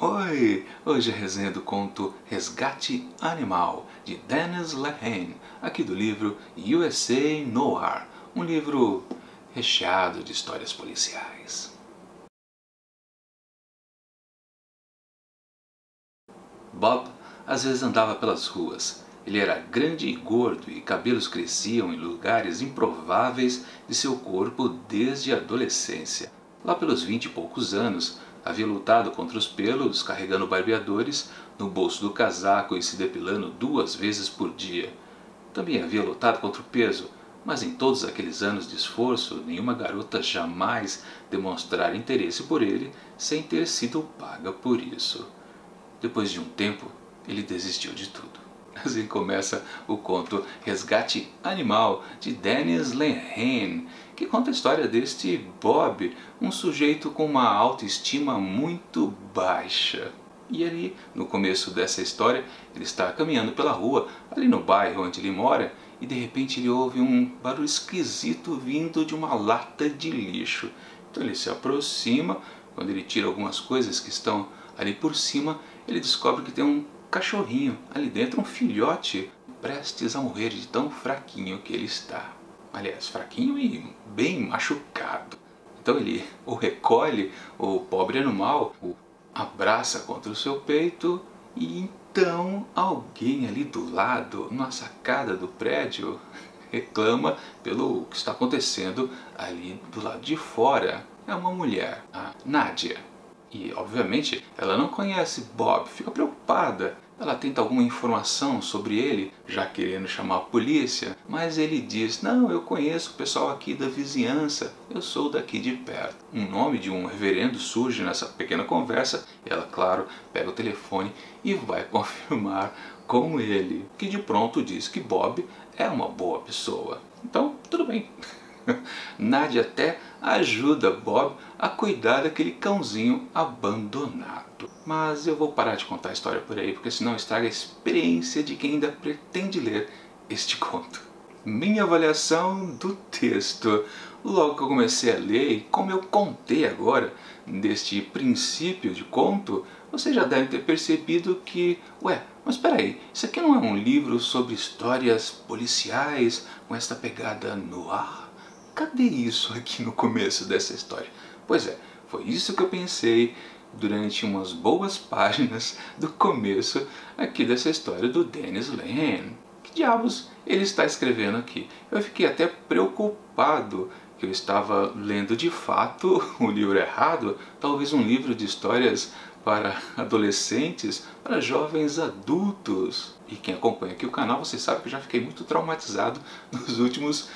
Oi! Hoje a resenha do conto Resgate Animal, de Dennis Lehane, aqui do livro USA Noir, um livro recheado de histórias policiais. Bob às vezes andava pelas ruas. Ele era grande e gordo e cabelos cresciam em lugares improváveis de seu corpo desde a adolescência. Lá pelos 20 e poucos anos, havia lutado contra os pelos, carregando barbeadores no bolso do casaco e se depilando 2 vezes por dia. Também havia lutado contra o peso, mas em todos aqueles anos de esforço, nenhuma garota jamais demonstrara interesse por ele sem ter sido paga por isso. Depois de um tempo, ele desistiu de tudo. Assim começa o conto Resgate Animal, de Dennis Lehane, que conta a história deste Bob, um sujeito com uma autoestima muito baixa. E ali, no começo dessa história, ele está caminhando pela rua, ali no bairro onde ele mora, e de repente ele ouve um barulho esquisito vindo de uma lata de lixo. Então ele se aproxima. Quando ele tira algumas coisas que estão ali por cima, ele descobre que tem um cachorrinho ali dentro, um filhote, prestes a morrer de tão fraquinho que ele está. Aliás, fraquinho e bem machucado. Então ele o recolhe, o pobre animal, o abraça contra o seu peito, e então alguém ali do lado, na sacada do prédio, reclama pelo que está acontecendo ali do lado de fora. É uma mulher, a Nadia. E, obviamente, ela não conhece Bob, fica preocupada. Ela tenta alguma informação sobre ele, já querendo chamar a polícia, mas ele diz: não, eu conheço o pessoal aqui da vizinhança, eu sou daqui de perto. Um nome de um reverendo surge nessa pequena conversa, e ela, claro, pega o telefone e vai confirmar com ele, que de pronto diz que Bob é uma boa pessoa. Então, tudo bem. Nadia até ajuda Bob a cuidar daquele cãozinho abandonado. Mas eu vou parar de contar a história por aí, porque senão estraga a experiência de quem ainda pretende ler este conto. Minha avaliação do texto. Logo que eu comecei a ler, e como eu contei agora deste princípio de conto, você já deve ter percebido que, mas espera aí, isso aqui não é um livro sobre histórias policiais com esta pegada no ar? Cadê isso aqui no começo dessa história? Pois é, foi isso que eu pensei durante umas boas páginas do começo aqui dessa história do Dennis Lehane. Que diabos ele está escrevendo aqui? Eu fiquei até preocupado que eu estava lendo de fato o livro errado, talvez um livro de histórias para adolescentes, para jovens adultos. E quem acompanha aqui o canal, você sabe que eu já fiquei muito traumatizado nos últimos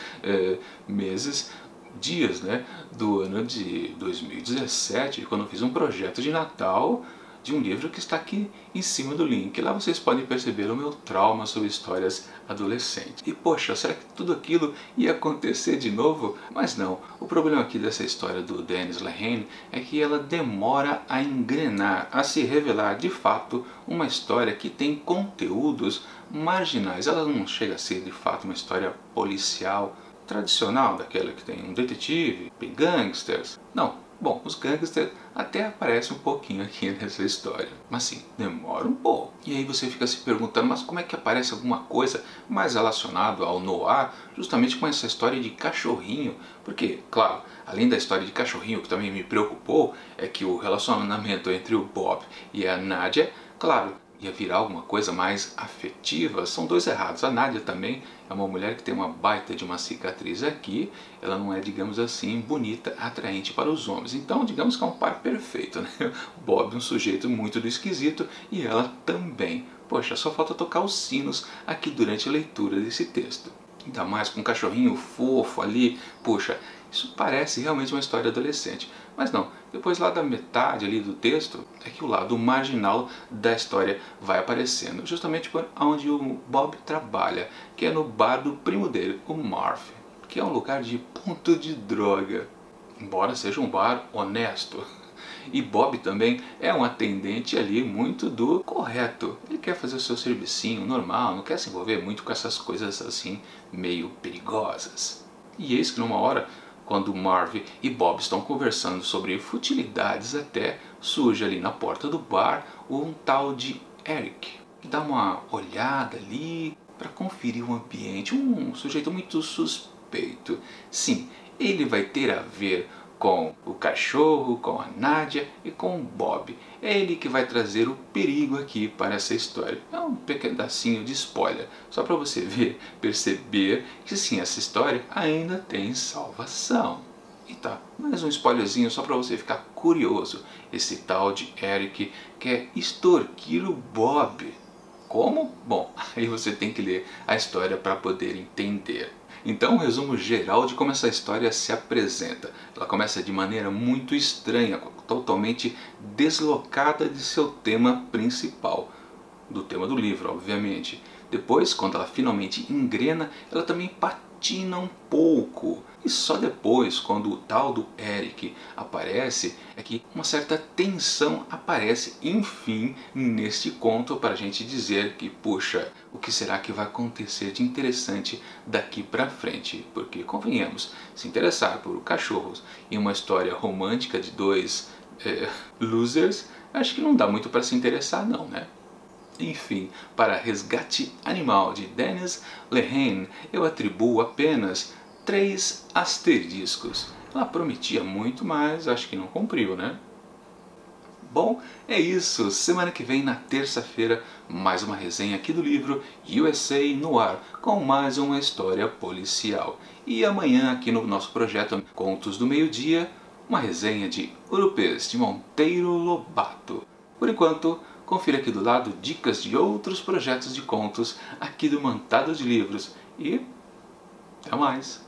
meses, dias, né, do ano de 2017, quando eu fiz um projeto de Natal de um livro que está aqui em cima do link. Lá vocês podem perceber o meu trauma sobre histórias adolescentes. E poxa, será que tudo aquilo ia acontecer de novo? Mas não. O problema aqui dessa história do Dennis Lehane é que ela demora a engrenar, a se revelar de fato uma história que tem conteúdos marginais. Ela não chega a ser de fato uma história policial tradicional, daquela que tem um detetive, tem gangsters. Não. Bom, os gangsters até aparecem um pouquinho aqui nessa história, mas sim, demora um pouco. E aí você fica se perguntando, mas como é que aparece alguma coisa mais relacionada ao noir, justamente com essa história de cachorrinho? Porque, claro, além da história de cachorrinho, que também me preocupou, é que o relacionamento entre o Bob e a Nadia, claro, ia virar alguma coisa mais afetiva. São dois errados. A Nadia também é uma mulher que tem uma baita de uma cicatriz aqui. Ela não é, digamos assim, bonita, atraente para os homens. Então, digamos que é um par perfeito, né? O Bob, um sujeito muito do esquisito, e ela também. Poxa, só falta tocar os sinos aqui durante a leitura desse texto. Ainda mais com um cachorrinho fofo ali. Poxa, isso parece realmente uma história adolescente. Mas não, depois lá da metade ali do texto é que o lado marginal da história vai aparecendo. Justamente onde o Bob trabalha, que é no bar do primo dele, o Marv, que é um lugar de ponto de droga. Embora seja um bar honesto. E Bob também é um atendente ali muito do correto. Ele quer fazer o seu servicinho normal, não quer se envolver muito com essas coisas assim meio perigosas. E eis que numa hora, quando Marv e Bob estão conversando sobre futilidades até, surge ali na porta do bar um tal de Eric, que dá uma olhada ali para conferir o ambiente, um sujeito muito suspeito. Sim, ele vai ter a ver com o cachorro, com a Nadia e com o Bob. É ele que vai trazer o perigo aqui para essa história. É um pedacinho de spoiler, só para você ver, perceber que sim, essa história ainda tem salvação. E tá, mais um spoilerzinho só para você ficar curioso. Esse tal de Eric quer extorquir o Bob. Como? Bom, aí você tem que ler a história para poder entender. Então, um resumo geral de como essa história se apresenta. Ela começa de maneira muito estranha, totalmente deslocada de seu tema principal, do tema do livro, obviamente. Depois, quando ela finalmente engrena, ela também patina um pouco. E só depois, quando o tal do Eric aparece, é que uma certa tensão aparece, enfim, neste conto para a gente dizer que, puxa, o que será que vai acontecer de interessante daqui para frente? Porque, convenhamos, se interessar por cachorros em uma história romântica de dois losers, acho que não dá muito para se interessar não, né? Enfim, para Resgate Animal de Dennis Lehane, eu atribuo apenas 3 asteriscos. Ela prometia muito, mas acho que não cumpriu, né? Bom, é isso. Semana que vem, na terça-feira, mais uma resenha aqui do livro USA no Ar, com mais uma história policial. E amanhã, aqui no nosso projeto Contos do Meio-Dia, uma resenha de Urupês, de Monteiro Lobato. Por enquanto, confira aqui do lado dicas de outros projetos de contos aqui do Mantado de Livros. E até mais!